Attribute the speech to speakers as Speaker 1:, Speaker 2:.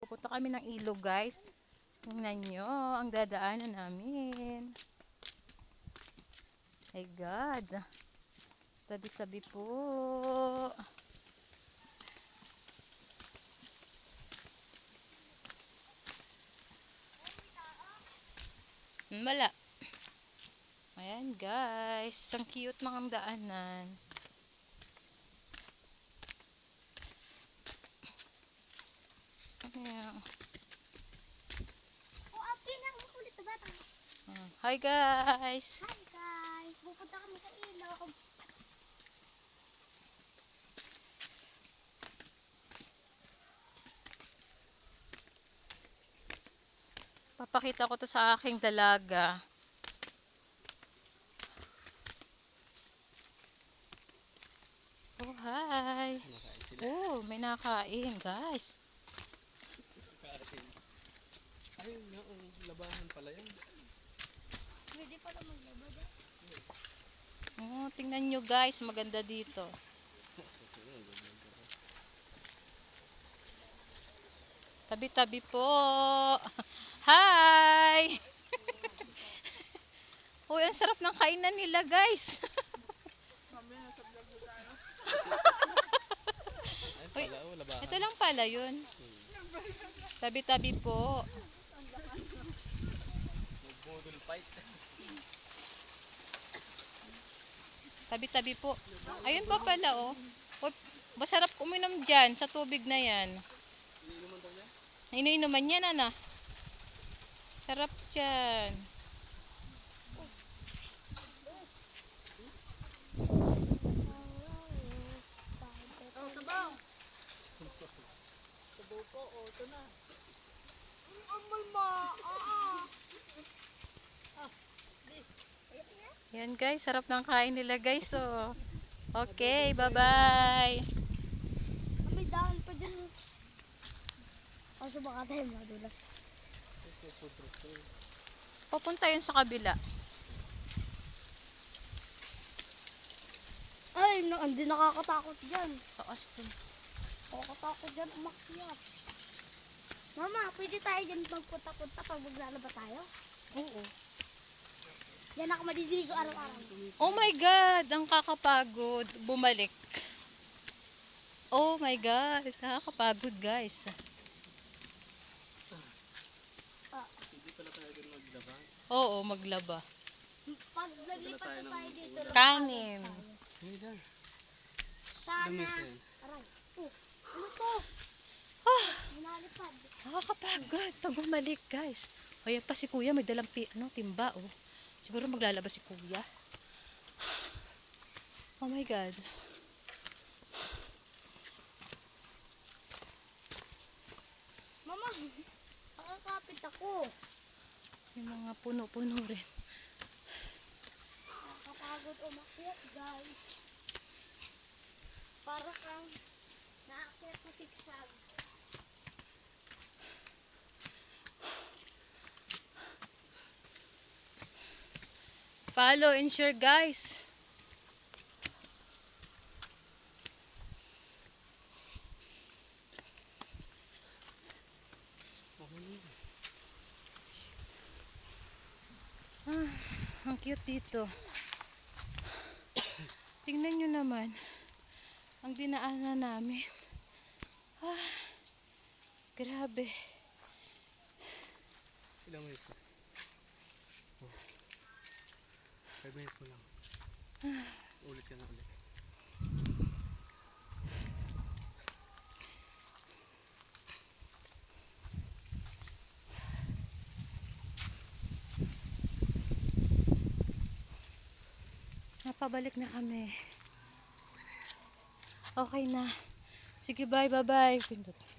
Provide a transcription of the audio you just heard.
Speaker 1: Pupunta kami ng ilog, guys. Tingnan nyo, ang dadaanan namin. My God. Tabi-tabi po. Wala. Ayan, guys. Ang cute mga daanan. Ayan. Hi, guys.
Speaker 2: Hi guys, pupunta kami sa ilog.
Speaker 1: Papakita ko to sa aking dalaga. Oh, hi. Oh, may nakain, guys.
Speaker 3: Ay, labahan pala yan.
Speaker 2: Pwede pala maglaba dyan.
Speaker 1: Oh, tingnan nyo, guys. Maganda dito. Tabi-tabi po. Hi! Uy, ang sarap ng kainan nila, guys. Uy,
Speaker 3: Labahan.
Speaker 1: ito lang pala yun. Tabi-tabi po.
Speaker 3: Model fight.
Speaker 1: Tabi-tabi po. Ayun pa pala, oh. Uy, masarap uminom dyan sa tubig na yan.
Speaker 3: Iniinuman daw yan?
Speaker 1: Iniinuman yan, ana. Sarap dyan.
Speaker 2: Oh, sabaw. Sabaw po, oh, ito na. Amal ma,
Speaker 1: Yan, guys. Sarap ng kain nila, guys, oh. Okay, bye-bye.
Speaker 2: May daan pa dyan. Kaso baka tayo madulas.
Speaker 1: Papunta yun sa kabila.
Speaker 2: Ay, hindi nakakatakot dyan.
Speaker 1: Taas dun.
Speaker 2: Nakakatakot dyan, umakyat. Mama, pwede tayo dyan magpunta-punta pag maglalaba tayo?
Speaker 1: Oo.
Speaker 2: Yan ako madidiligo araw-araw.
Speaker 1: Oh my God! Ang kakapagod. Bumalik. Oh my God! Nakakapagod, guys.
Speaker 3: Hindi pala tayo dun maglaba.
Speaker 1: Oo, maglaba.
Speaker 2: Pag naglipat na tayo dito.
Speaker 1: Kanin.
Speaker 3: Hindi na.
Speaker 2: Sana.
Speaker 3: Lumisin.
Speaker 2: Aray. Oh, ano to?
Speaker 1: Ah,
Speaker 2: Minalipad.
Speaker 1: nakakapagod. Pag bumalik, guys. O yan pa si kuya, may dalang timba, oh. Siguro maglalaba si kuya. Oh my God.
Speaker 2: Mama, nakakapit ako.
Speaker 1: Yung mga puno-puno rin.
Speaker 2: Nakakapagod umakyat, guys. Para kang naakyat na sigsag.
Speaker 1: Follow and share, guys. Ah, ang cute dito. Tingnan nyo naman ang dinaanan namin. Ah, grabe.
Speaker 3: Ilang minutes na? Oh. 5 minutes mo lang. Ulit ka na ulit.
Speaker 1: Napabalik na kami. Okay na. Sige, bye, bye, bye. Pindot.